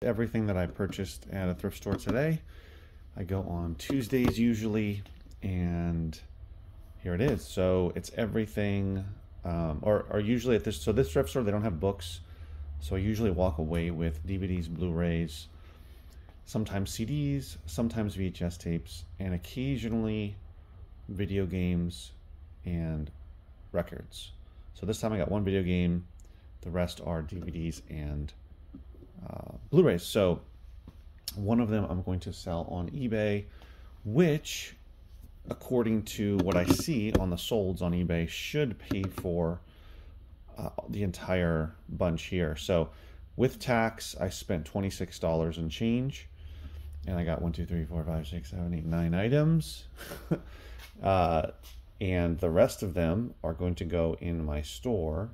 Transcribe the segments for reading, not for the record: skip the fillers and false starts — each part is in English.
Everything that I purchased at a thrift store today. I go on Tuesdays usually, and here it is. So it's everything, or usually at this thrift store, they don't have books. So I usually walk away with DVDs, Blu-rays, sometimes CDs, sometimes VHS tapes, and occasionally video games and records. So this time I got one video game, the rest are DVDs and Blu-rays. So one of them I'm going to sell on eBay, which, according to what I see on the solds on eBay, should pay for the entire bunch here. So with tax, I spent $26 and change, and I got 1, 2, 3, 4, 5, 6, 7, 8, 9 items. And the rest of them are going to go in my store,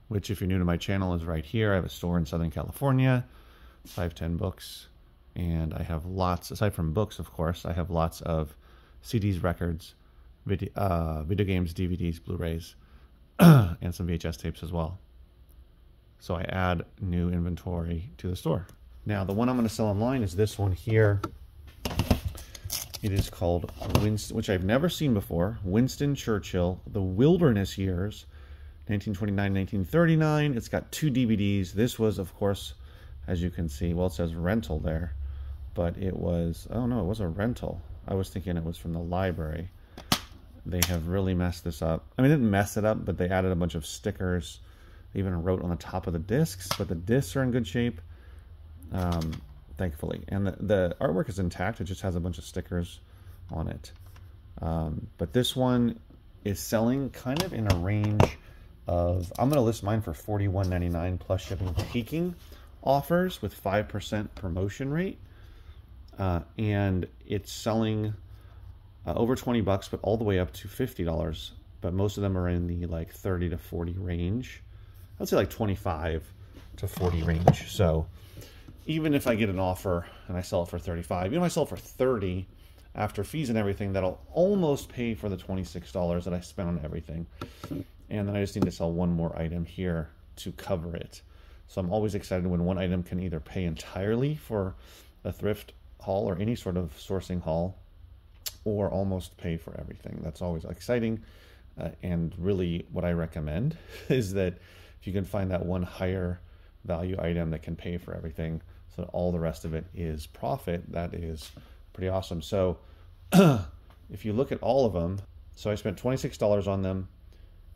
which, if you're new to my channel, is right here. I have a store in Southern California, 510 Books, and I have lots, aside from books, of course, I have lots of CDs, records, video games, DVDs, Blu-rays, and some VHS tapes as well. So I add new inventory to the store. Now, the one I'm going to sell online is this one here. It is called Winston, which I've never seen before. Winston Churchill, The Wilderness Years, 1929, 1939. It's got 2 DVDs. This was, of course, as you can see, well, it says rental there, but it was, oh no, it was a rental. I was thinking it was from the library. They have really messed this up. I mean, they didn't mess it up, but they added a bunch of stickers. They even wrote on the top of the discs, but the discs are in good shape, thankfully. And the artwork is intact. It just has a bunch of stickers on it. But this one is selling kind of in a range of, I'm going to list mine for $41.99 plus shipping, taking offers with 5% promotion rate. And it's selling over 20 bucks, but all the way up to $50. But most of them are in the like 30 to 40 range. I'd say like 25 to 40 range. So even if I get an offer and I sell it for 35, even if I sell it for 30 after fees and everything, that'll almost pay for the $26 that I spent on everything. And then I just need to sell one more item here to cover it. So I'm always excited when one item can either pay entirely for a thrift haul or any sort of sourcing haul, or almost pay for everything. That's always exciting. And really what I recommend is that if you can find that one higher value item that can pay for everything, so that all the rest of it is profit, that is pretty awesome. So if you look at all of them, so I spent $26 on them.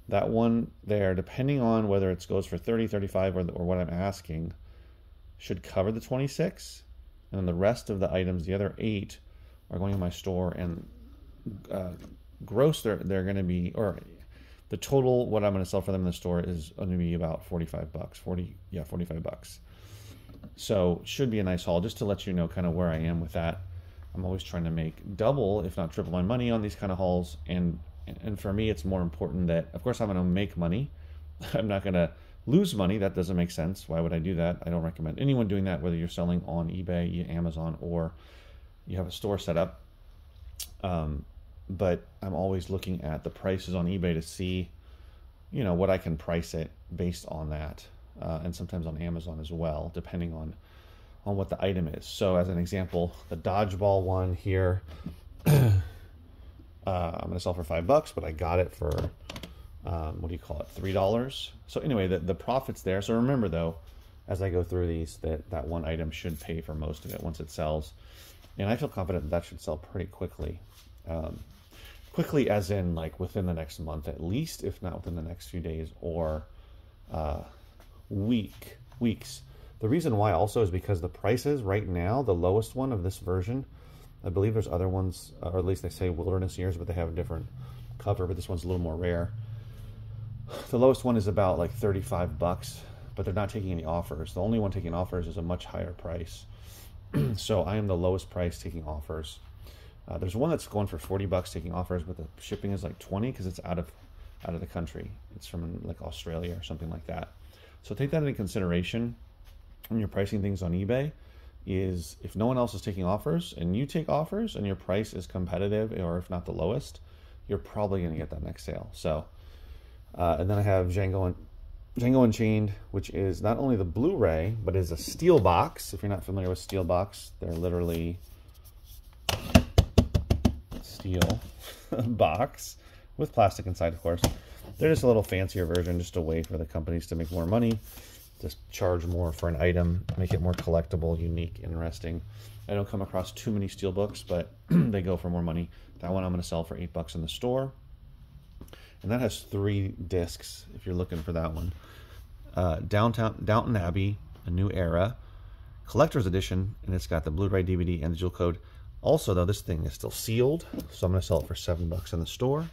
That one there, depending on whether it goes for 30, 35, or what I'm asking, should cover the 26. And then the rest of the items, the other 8, are going in my store, and gross, they're going to be, or the total, what I'm going to sell for them in the store is going to be about 45 bucks, 45 bucks. So should be a nice haul, just to let you know kind of where I am with that. I'm always trying to make double, if not triple my money on these kind of hauls. And for me, it's more important that, of course, I'm going to make money. I'm not going to lose money. That doesn't make sense. Why would I do that? I don't recommend anyone doing that, whether you're selling on eBay, Amazon, or you have a store set up. But I'm always looking at the prices on eBay to see, you know, what I can price it based on that. And sometimes on Amazon as well, depending on what the item is. So as an example, the dodgeball one here, I'm going to sell for $5, but I got it for, what do you call it, $3. So anyway, the profit's there. So remember, though, as I go through these, that one item should pay for most of it once it sells. And I feel confident that should sell pretty quickly. Quickly as in like within the next month at least, if not within the next few days or weeks. The reason why also is because the prices right now, the lowest one of this version, I believe there's other ones, or at least they say Wilderness Years, but they have a different cover, but this one's a little more rare. The lowest one is about like 35 bucks, but they're not taking any offers. The only one taking offers is a much higher price. So I am the lowest price taking offers. There's one that's going for 40 bucks taking offers, but the shipping is like 20 because it's out of the country. It's from like Australia or something like that. So take that into consideration when you're pricing things on eBay. Is if no one else is taking offers and you take offers and your price is competitive, or if not the lowest, you're probably going to get that next sale. So, and then I have Django Django Unchained, which is not only the Blu-ray, but is a steel box. If you're not familiar with steel box, they're literally steel box with plastic inside, of course. They're just a little fancier version, just a way for the companies to make more money, just charge more for an item, make it more collectible, unique, interesting. I don't come across too many steel books, but they go for more money. That one I'm going to sell for $8 in the store. And that has 3 discs, if you're looking for that one. Downton Abbey, A New Era, Collector's Edition, and it's got the Blu-ray, DVD, and the jewel code. Also, though, this thing is still sealed, so I'm going to sell it for $7 in the store.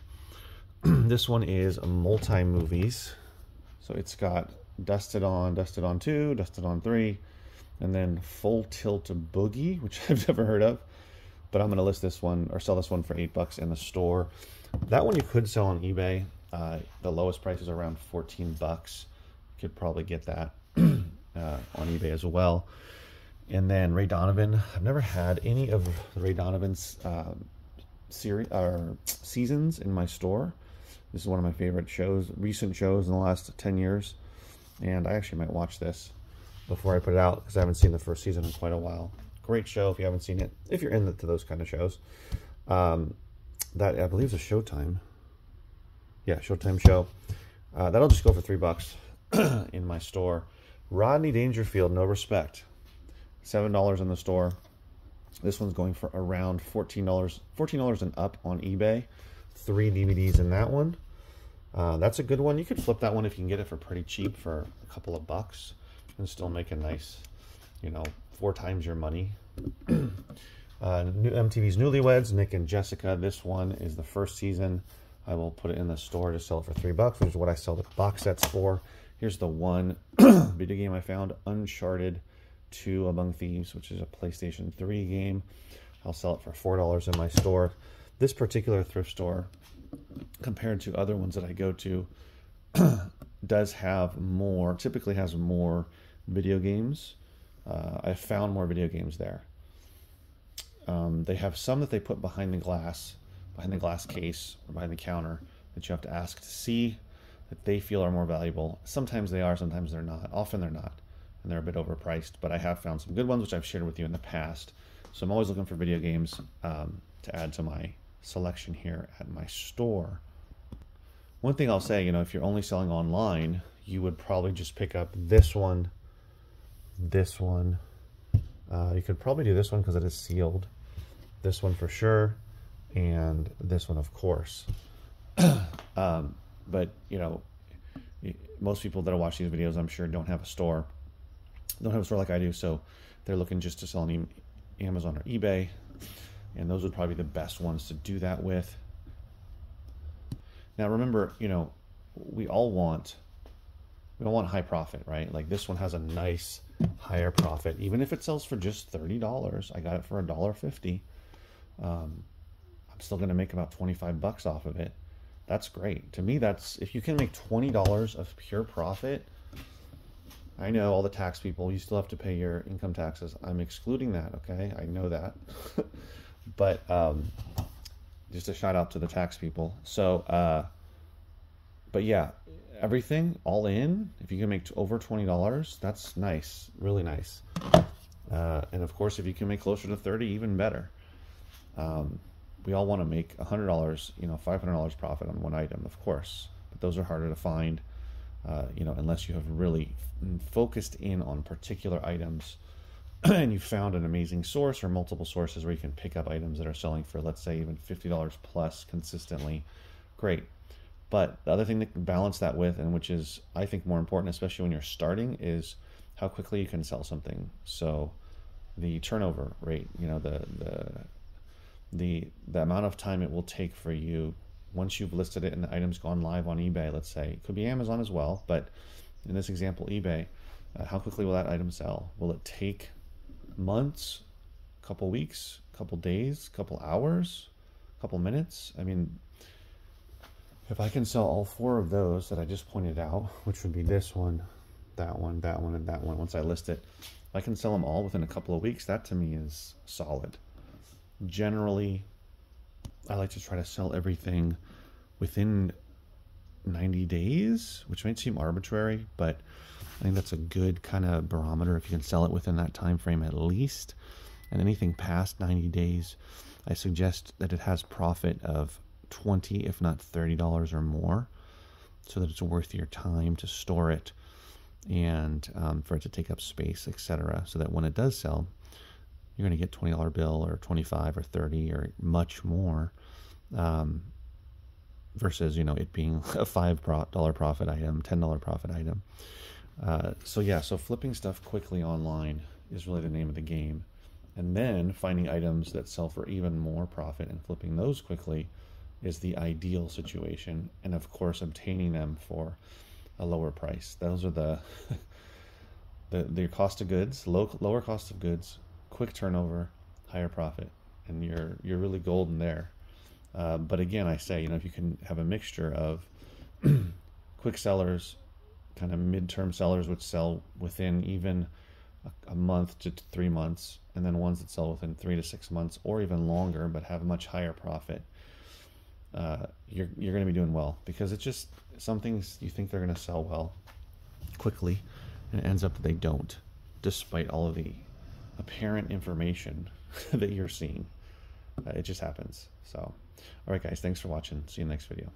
This one is multi-movies. So it's got Dusted On 2, Dusted On 3, and then Full Tilt Boogie, which I've never heard of. But I'm going to list this one, or sell this one for $8 in the store. That one you could sell on eBay. The lowest price is around $14. You could probably get that on eBay as well. And then Ray Donovan. I've never had any of Ray Donovan's series or seasons in my store. This is one of my favorite shows, recent shows in the last 10 years. And I actually might watch this before I put it out because I haven't seen the first season in quite a while. Great show if you haven't seen it, if you're into those kind of shows. That I believe is a Showtime. Yeah, Showtime show. That'll just go for $3 in my store. Rodney Dangerfield, No Respect. $7 in the store. This one's going for around $14 and up on eBay. 3 DVDs in that one. That's a good one. You could flip that one if you can get it for pretty cheap for a couple of bucks and still make a nice, 4 times your money. MTV's Newlyweds, Nick and Jessica. This one is the first season. I will put it in the store to sell it for $3, which is what I sell the box sets for. Here's the one video game I found, Uncharted 2 Among Thieves, which is a PlayStation 3 game. I'll sell it for $4 in my store. This particular thrift store, compared to other ones that I go to, does have more, typically has more video games. I've found more video games there. They have some that they put behind the glass case or behind the counter that you have to ask to see that they feel are more valuable. Sometimes they are, sometimes they're not. Often they're not, and they're a bit overpriced. But I have found some good ones, which I've shared with you in the past. So I'm always looking for video games to add to my selection here at my store. One thing I'll say, if you're only selling online, you would probably just pick up this one. You could probably do this one because it is sealed. This one for sure, and this one, of course. But, most people that watch these videos, I'm sure, don't have a store like I do, so they're looking just to sell on Amazon or eBay, and those would probably be the best ones to do that with. Now, remember, we all want high profit, right? Like this one has a nice higher profit, even if it sells for just $30. I got it for $1.50. I'm still going to make about $25 off of it. That's great. To me, that's, if you can make $20 of pure profit, I know all the tax people, you still have to pay your income taxes. I'm excluding that, okay? I know that. But just a shout out to the tax people. So, but yeah, everything all in, if you can make over $20, that's nice, really nice. And of course, if you can make closer to 30, even better. We all want to make $100, $500 profit on one item, of course, but those are harder to find, unless you have really focused in on particular items and you found an amazing source or multiple sources where you can pick up items that are selling for, let's say, even $50 plus consistently. Great. But the other thing to balance that with, and which is, I think, more important, especially when you're starting, is how quickly you can sell something. So the turnover rate, the amount of time it will take for you once you've listed it and the item's gone live on eBay, let's say. It could be Amazon as well, but in this example, eBay, how quickly will that item sell? Will it take months, couple weeks, couple days, couple hours, couple minutes? I mean, if I can sell all 4 of those that I just pointed out, which would be this one, that one, that one, and that one, once I list it, if I can sell them all within a couple of weeks, that to me is solid. Generally, I like to try to sell everything within 90 days, which might seem arbitrary, but I think that's a good kind of barometer if you can sell it within that time frame at least. And anything past 90 days, I suggest that it has profit of $20, if not $30 or more, so that it's worth your time to store it and for it to take up space, etc. So that when it does sell, you're going to get $20 bill or 25 or 30 or much more, versus, you know, it being a $5 profit item, $10 profit item. So yeah, so flipping stuff quickly online is really the name of the game. And then finding items that sell for even more profit and flipping those quickly is the ideal situation. And of course, obtaining them for a lower price. Those are the cost of goods, lower cost of goods, quick turnover, higher profit, and you're really golden there. But again, I say, you know, if you can have a mixture of quick sellers, kind of midterm sellers which sell within even a month to 3 months, and then ones that sell within 3 to 6 months or even longer but have a much higher profit, you're going to be doing well, because it's just some things you think they're going to sell well quickly and it ends up that they don't, despite all of the apparent information that you're seeing. It just happens. So, all right guys, thanks for watching. See you in the next video.